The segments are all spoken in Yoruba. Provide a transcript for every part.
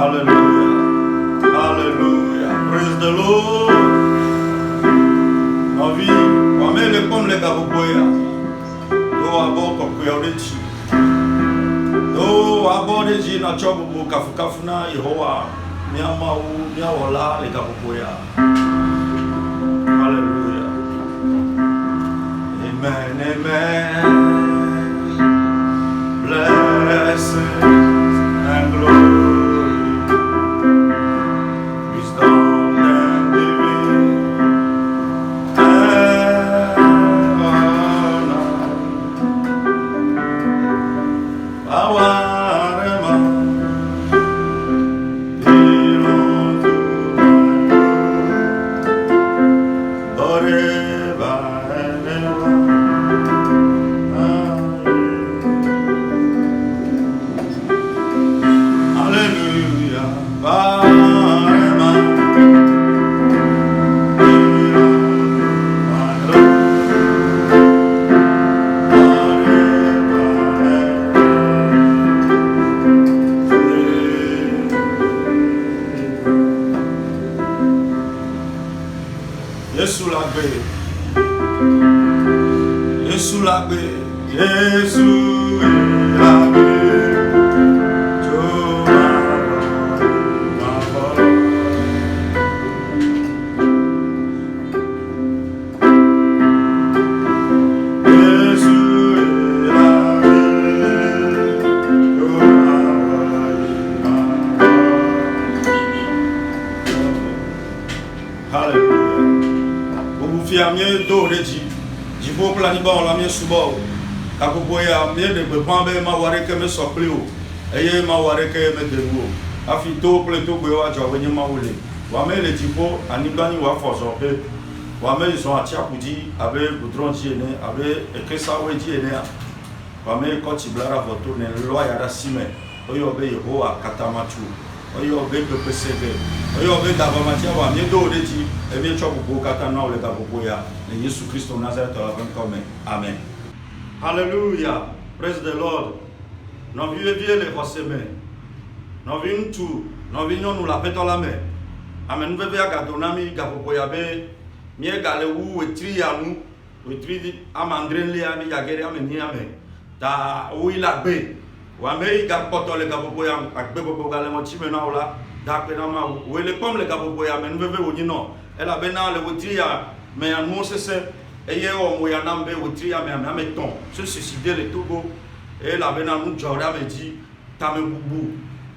Hallelujah. Hallelujah. Praise the Lord. Ma vie, on met les pommes les gaboboya. Do abo kokuya odechi. Do abo deji na chobu kafuna Yehowa. Miama u miawola les gaboboya. Hallelujah. Amen. Amen. Blessings and glory, wisdom and living, and honor, power and might, belong to my Lord, forever and ever. Ma ware ke me soplio eye ma ware ke me dewo afi to pleto gbe wa jo wenye ma wole wa me le tipo anibani wa foso pe wa me so atia kudi abe goudron ji ene abe ekesa we ji ene wa me ko ti blara voto ne lo ya da sime oyo be Yehowa katamatu oyo be pepesebe oyo be davamatia wa me do deji e me chobugo katana ole gabogo ya ne Yesu Kristo Nazareth la ben comme amen. Hallelujah. Praise the Lord. Nous vivons les forcément. Nous vivons tout. Nous vivons nous la pétons la main. Amen. Nous vivons à Gadonami, Gapopoyabe, Miegale ou Etri à nous, Etri Amandren Liami, Yagere Ameniame, Ta Ouilabe, Wame Gapoto le Gapopoyam, Akbebo Galemotime Naula, Dapenama, où les pommes les Gapopoyam, nous vivons au Nino. Elle a bénin le Witria, mais en Moses. Et on moyanambe au tri à mes ton se suicider le Togo et la benamou Jordan me dit tame boubou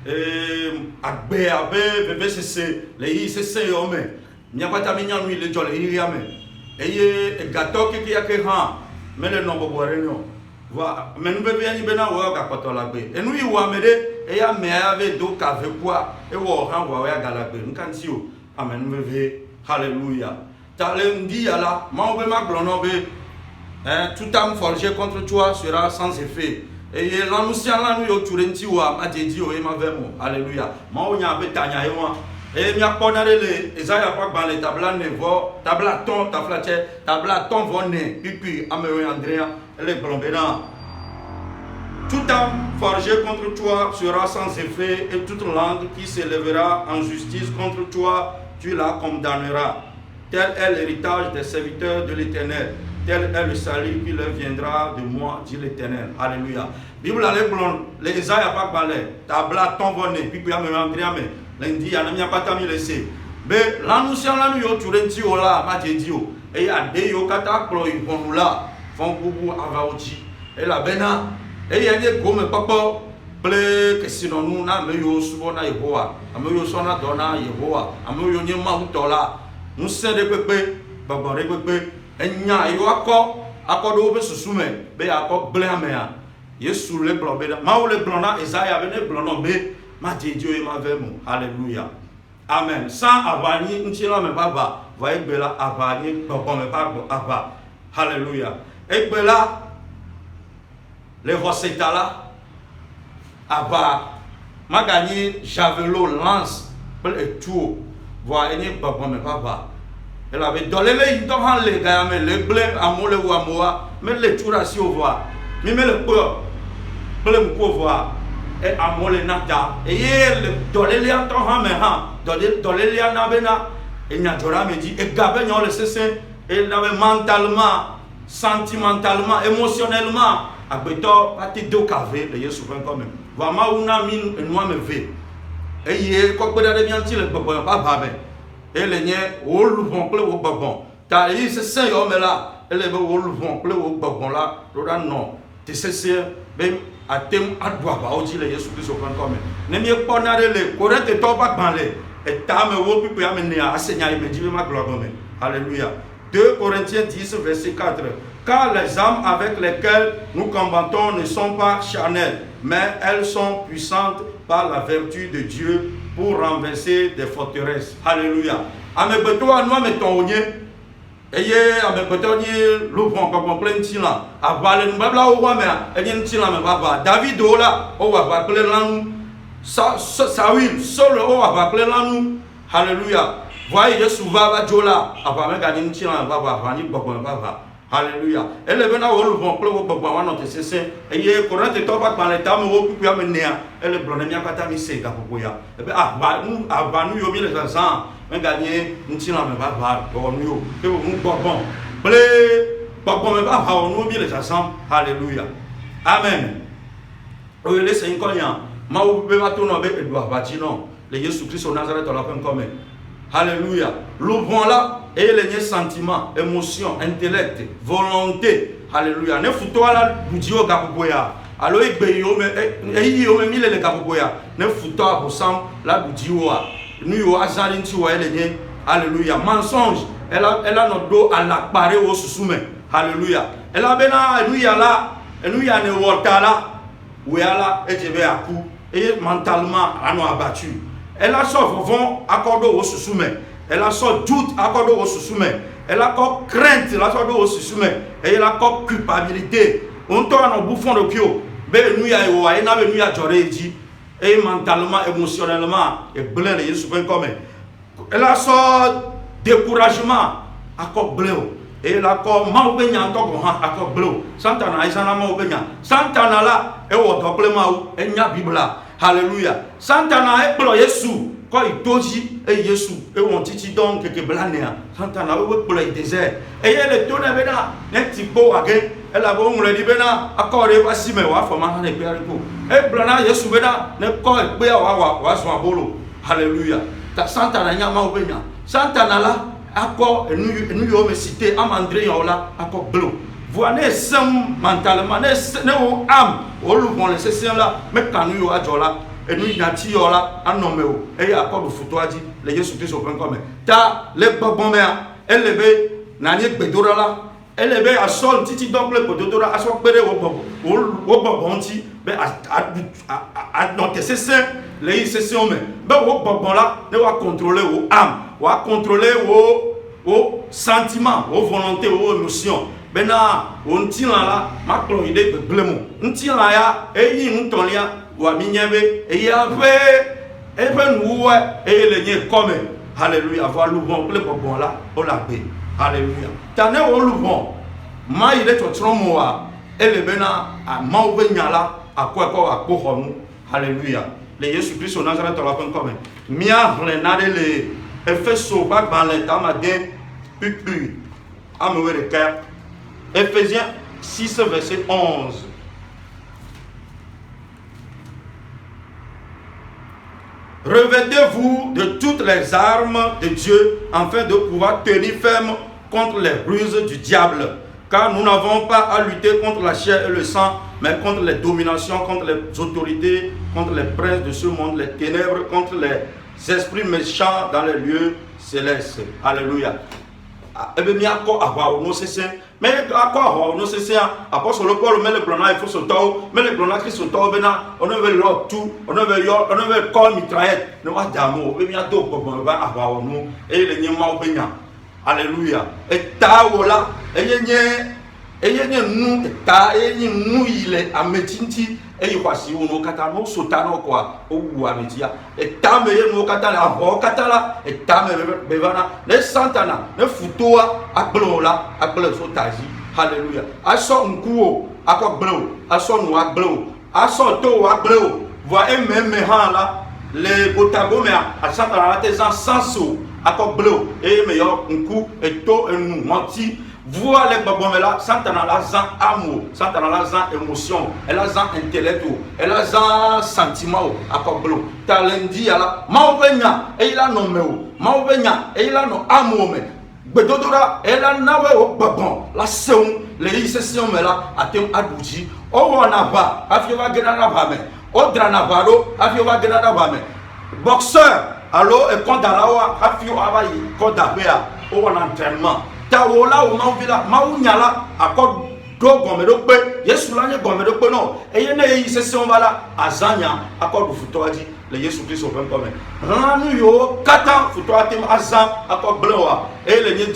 et agbe abe bébé c'est les c'est homme n'y a pas tamignan lui le jol il y a et gâteau qui a que han mais le nom bobo réunion va mais nous bébé ni bena wa gapoto la be et nous y wa mede et ya me avec do cave quoi et wa han wa ya galagbe nkantio amen bébé hallelujah. Talendi ala, maube ma glonobe, tout âme forgé contre toi sera sans effet. Et l'annonciant là nous yoturenti wa ma dedi o ma vemo, alléluia. Ma o nya betanya yoma. Et mia ponare le Esaïa kwa ban le tabla nevo, tabla ton vonne, puis amewe Andrea, les blombena. Tout âme forgé contre toi sera sans effet et toute langue qui s'élèvera en justice contre toi, tu la condamneras. Tel est l'héritage des serviteurs de l'Éternel. Tel est le salut qui leur viendra de moi, dit l'Éternel. Alléluia. Bible allait blond, les Isaïa pas balai, tabla tomboné, puis bien me andriame, lundi, il n'y a pas tami laissé. Mais l'annonciant là, nous yoturenti ola, ma jedio, et ya de yokata klo iponula, font boubou avaouti, et la bena, et ya ne gome papa, ple que sinon nous na me yo subona Yehowa, ameyo sona dona Yehowa, ameyo nyema utola. Nous sommes des pépés, babare pépé, et nya yo accord be susume, be accord blamea. Yesu le blobeda, ma ou le blona, Esaïa vene blonombe, ma Dieu et ma vemo. Alléluia. Amen. Sans avani, n'tila me baba, voyez bela avani, papa me baba, ava. Alléluia. Et bela, les rosetala, ava, ma gagné, javelot, lance, et tout. Voilà, il papa mais papa. Elle avait donné les temps les gars, mais les blés à molle ou à moi, mais les tours à si au voir. Mais le peur, blé ou voir. e amole nata e yele dolelia to ha me ha dolelia na bena e nya jora me di e gabe nya le sese e na mentalement sentimentalement émotionnellement agbeto pati do kave le Yesu pen comme va ma una min enwa me ve e ye ko gbe de bianti le gbogbo ba ba be e le nye o lu bon ple wo gbogbo ta yi se sen yo me la e le be o lu bon ple wo gbogbo la ro da no te sese be atem adwa ba o di le Yesu Christ pen comme ne mi po na le ko re te to ba gban le e ta me wo pipo ya me ne asenya me di ma gloire me alléluia. 2 Corinthiens 10 verset 4. Car les armes avec lesquelles nous combattons ne sont pas charnelles, mais elles sont puissantes par la vertu de Dieu pour renverser des forteresses. Alléluia. Ame beto anwa meton onye. Eye ame beto ni lo bon ko plein tila. Avale mbabla o wa me enye tila me baba. David ola o wa ba plein lanu. Saül solo o wa ba plein lanu. Alléluia. Voyez Jésus va jola avant gagner tila baba vani baba baba. Alléluia. Et le bena wolu bon klo wo baba wana te sese eye korante to ba pa le tam wo pipu ya menea e le blone mi akata mi se ga popo ya e be abanu yo mi le sansan men gagner ntila me baba o nu yo e wo mu bobon ble bobon me baba o nu mi le sansan. Alléluia. Amen. O le se inkonya ma wo be ma to no be edwa ba ti no le Jésus Christ au Nazareth la pen comme. Alléluia. Le bon là, et les sentiments, émotions, intellect, volonté. Alléluia. Ne foutois là, boudio gabogoya. Alors, il me mille les gabogoya. Ne foutois pour sam, la boudio. Nous y azalin tu vois les. Alléluia. Mensonge. Elle a notre dos à l'appareil au sous-soumet. Alléluia. Elle a bena, nous y a là, et nous y a ne wota là. Où y a là, et je vais à coup. Et mentalement, à nous abattu. Elle a son vent accordé au sous-soumet. Elle a son doute accordé au sous-soumet. Elle a encore crainte accordé au sous-soumet. Et elle a encore culpabilité. On tourne en bouffon de pio. Ben nous y a eu, et n'a nous y a joré dit. Et mentalement, émotionnellement, et bleu les Jésus comme. Elle a son découragement encore bleu. Et elle a encore maubenya encore bleu. Santana isana maubenya. Santana là et au double mau et nya Bible. Alléluia. Santana est pour Jésus. Quand il doji et Jésus et on titi donc que blanea. Santana est pour le désert. Et elle est tournée bena. N'est tipo again. Elle a bon le libena. Accord et voici mais wa forma ne père ko. Et blana Jésus bena ne ko pe wa so abolo. Alléluia. Ta Santana nya ma obenya. Santana là accord et nous yo me citer amandré là accord bleu. Voyez sem mentalement ne o âme o lu bon les sessions là mais quand nous yo ajola et nous nati yo là anomé o et accord de photo a dit les Jésus Christ au point comme ta le bon mère elle levé nani bedora là elle levé à sol titi donc le bedora à so pere o bon ti be à notre session les sessions mais ben o bon là ne va contrôler o âme va contrôler o sentiment o volonté o émotion. Bena on tient là ma cloide de blemo on tient là ya et yi ntolia wa minyebe et ya ve e ben wo et le nye comme. Alléluia. Voir le bon bon là on la paix. Alléluia. Tane o lu bon ma ile to tromo wa et le bena a ma obenya là a quoi a ko honu. Alléluia. Le Jésus Christ au Nazareth la pen comme mia renade le efeso ba ban le tamade pipu amewe de cœur. Ephésiens 6, verset 11. Revêtez-vous de toutes les armes de Dieu afin de pouvoir tenir ferme contre les ruses du diable. Car nous n'avons pas à lutter contre la chair et le sang, mais contre les dominations, contre les autorités, contre les princes de ce monde, les ténèbres, contre les esprits méchants dans les lieux célestes. Alléluia. Ebe mi akọ ahwa no sese me akọ ahwa no sese apostole Paul me le blona il faut so taw me le blona Christ taw bena ono ve lo tu ono ve call mitraillette no wa damo be mi ado gbogbo ba ahwa no e le nyi ma obenya. Alléluia. E ta wola eyenye nu ta eyenye nu ile ametinti e kwasi wono kata no sota no kwa owu ametia e ta me ye no kata la ho kata la e ta me bevana ne santana ne futoa aglola agle sotaji. Alléluia. Aso nkuo akoglo aso nu aglo aso to aglo voit un même là les botagomé à Santana la tes senso à quoi bleu et meilleur un coup et tout et nous menti voit les babomé là Santana la zan amour Santana la zan émotion elle a zan intellect elle a zan sentiment à quoi bleu talendi là mauvenya et il a nommé mauvenya et il a no amour mais bedodora elle a nawe au babon la seum les sessions mais là à tem adouji o wana ba afio va gena na ba mais o dranavaro afio va gena na ba mais boxeur alors et quand dans la wa afio avayi quand d'abea o wana entraînement tawola o mauvila maunyala akod do gomedo pe yesu la nye gomedo pe non et yene yi session bala azanya akod futoaji le yesu Christ au même comme ranu yo kata futoatim azan akod blewa et le nye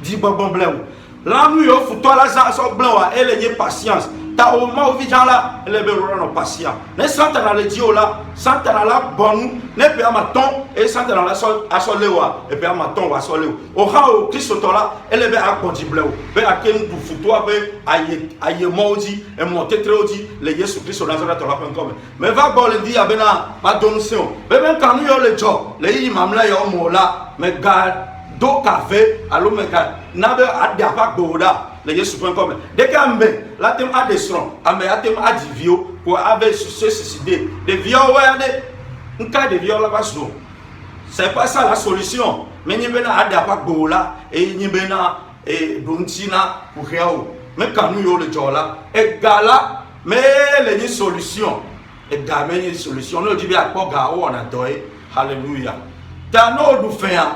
di bon blew ranu yo futoala za so blewa et le nye patience ta o ma o vijan la le be no patient ne santana le dio la santana la bon ne pe amaton et santana la so asolewa et pe amaton wa solewa o ha o Christ to la ele be akodi blew be akem du futo be aye moji e monter treodi le Yesu Christ Nazareth la pen comme mais va bon le dia bena ma donation be ben kanu yo le jo le yi mamla yo mo la mais God do café allo me ga na be adia pa goda le Yesu point comme dès qu'ambe la tem a desron ambe atem a divio pour avec se suicider des vieux ouais un cas de viol là bas c'est pas ça la solution mais ni bena adia pa gola et ni bena et dontina pour réao mais quand nous yo le jola et gala mais les solution et gamen une solution no dit bien quoi ga on a doé alléluia ta no du faire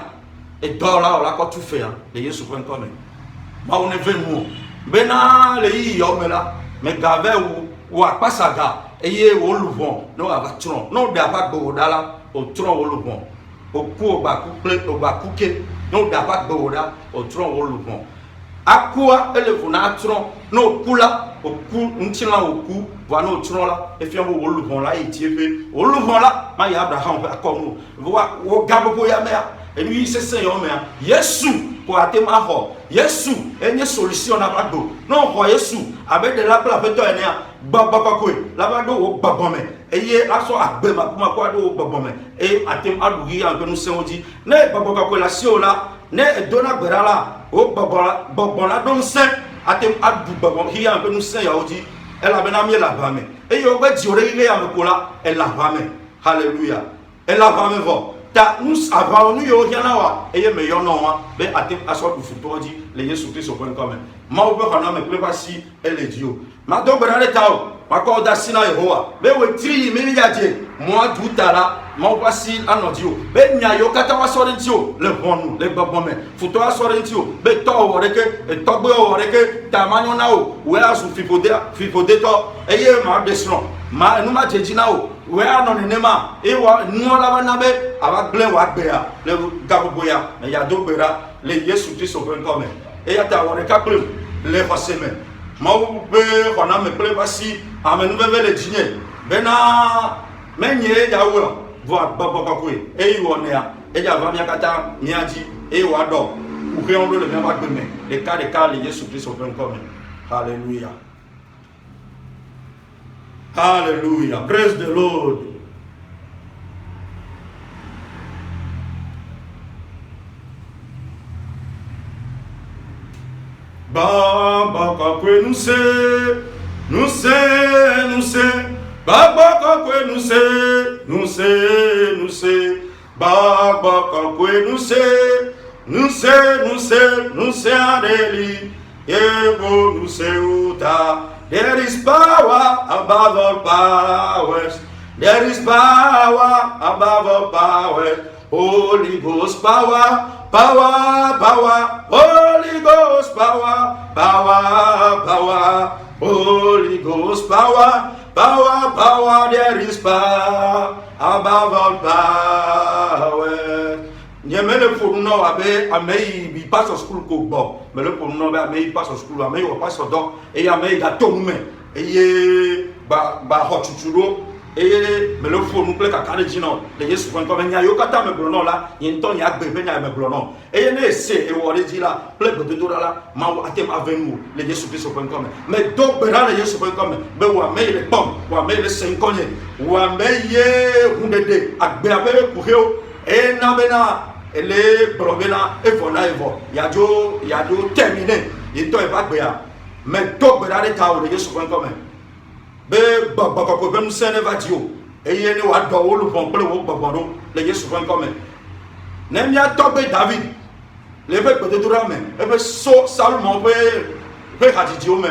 et dola la quoi tu fais le Yesu point comme ma on est venu bena le yi yo mela me gave ou apasaga eye wo luvon no avatron no da ba go dala o tron wo luvon o ku ba ku ke no da ba go da o tron wo luvon akua elefu na tron no kula o ku ntina o ku va no tron la e fi wo luvon la e tiebe o luvon la ma ya Abraham fa komo wo gabo bo ya me et lui c'est Seigneur mais Yesu pour atema ho Yesu enye solution na bado non ho Yesu avec de la place to enia baba ko la bado wo babon me eye aso agbe ma kuma ko ado wo babon me e atem adugi an nous se odi ne baba ko la sio la ne dona gbera la o babon la don se atem adu babon hi an nous se ya odi elle a bena mi la ba me e yo gbe di ore ile ya me ko la elle la ba me hallelujah elle la ba me vo ta nous avons nous yo yana wa eye me yo no wa be atem aso du futo di le Yesu Christ au point comme ma obe kana me preba si ele dio ma do gbera le tao ma ko da sina Yehowa be we tri mi yaje mo adu tara ma oba si anodio be nya yo kata wa sore ntio le bonu le babon me futo wa sore ntio be to wo reke e to gbe wo reke ta manyo na o we asu fifode to eye ma desron ma enu ma jeji na o we ano ne nema e wa nu la ba na be aba glen wa gbe ya le gabobo ya me ya do gbera le Yesu Christ au point comme et ya ta wo reka plum le faseme ma be kona me ple basi amenu be le dinye bena menye ya wo vo babo ko e wo ne ya e ja va mi akata mi aji e wa do ou que on le bien va gbe me le cas le Yesu Christ au point comme hallelujah. Hallelujah. Praise the Lord. Baba kakwe nous c'est Baba kakwe nous c'est Baba kakwe nous c'est adeli Ebo nous c'est uta. There is power above all powers. There is power above all powers. Holy Ghost power, power, power. Holy Ghost power, power, power. Holy Ghost power, power, power. There is power above all powers. Nyemele pour nous abe amei bi pass school ko bo mele pour nous abe amei pass school amei o pass do e amei ga to me e ba ho chuchuro et me le faut nous plaît qu'à carré dino les Yesu point comme nya yo kata me blono là yin ton ya gbe nya me blono et ne se e wori di là plaît de dora là ma atem avenu les Yesu Christ point comme mais donc bera les Yesu point comme be wa me le pom wa me le 5 konye wa me ye hundede agbe abe kuheo e na bena ele brobena e vona evo ya jo terminé yin to e ba gbe ya mais donc bera le ta o les Yesu point comme be babako be musene vadio eye ni wa do wolu pon ple wo gbogboro le Yesu point comme ne mi atogbe David le be gbe dura me e be so Salomon be hadiji o me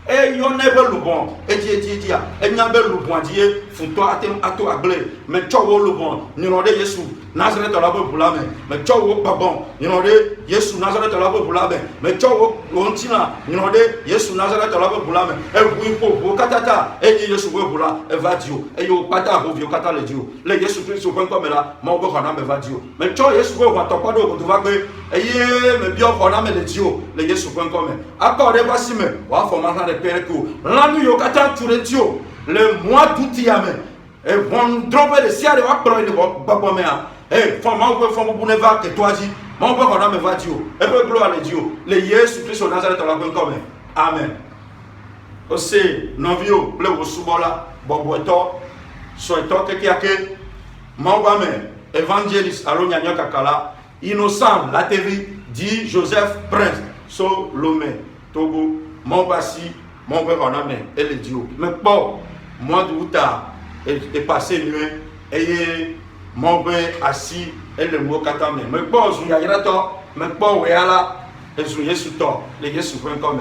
e yo ne be lubon e ti a e nya be lubon die futo atem ato agble me chowo lubon ni ro de Yesu Nazareth la bo bulame me chowo babon ni ro de Yesu Nazareth la bo bulame me chowo ontina ni ro de Yesu Nazareth la bo bulame e wu po katata e ni Yesu bo bula e vadio e yo pata bo vio kata le dio le Yesu Christ point comme là mo bo kana me vadio me chowo Yesu bo wa topodo ko to va gbe e ye me bio ko na me le dio le Yesu point comme accordé voici me wa formation de père que l'anu yo kata touré dio le mois d'août yame et bon drobe de sia de wa pro de babo me a e forma ko forma bu ne va que toi dit mon père on a me va dire et peu gloire le Dieu le Jésus Christ au Nazareth la point comme amen aussi non vio le wo subola bobo eto so eto ke kiake mon ba me évangéliste alonya nyoka kala innocent la TV dit Joseph Prince so Lomé Togo mon basi mon père on a me et le Dieu mais bon moi de Outa est passé nuit et mon père assis et le mot katame mais bon je y a to mais bon we ala et je Yesu to le Yesu point comme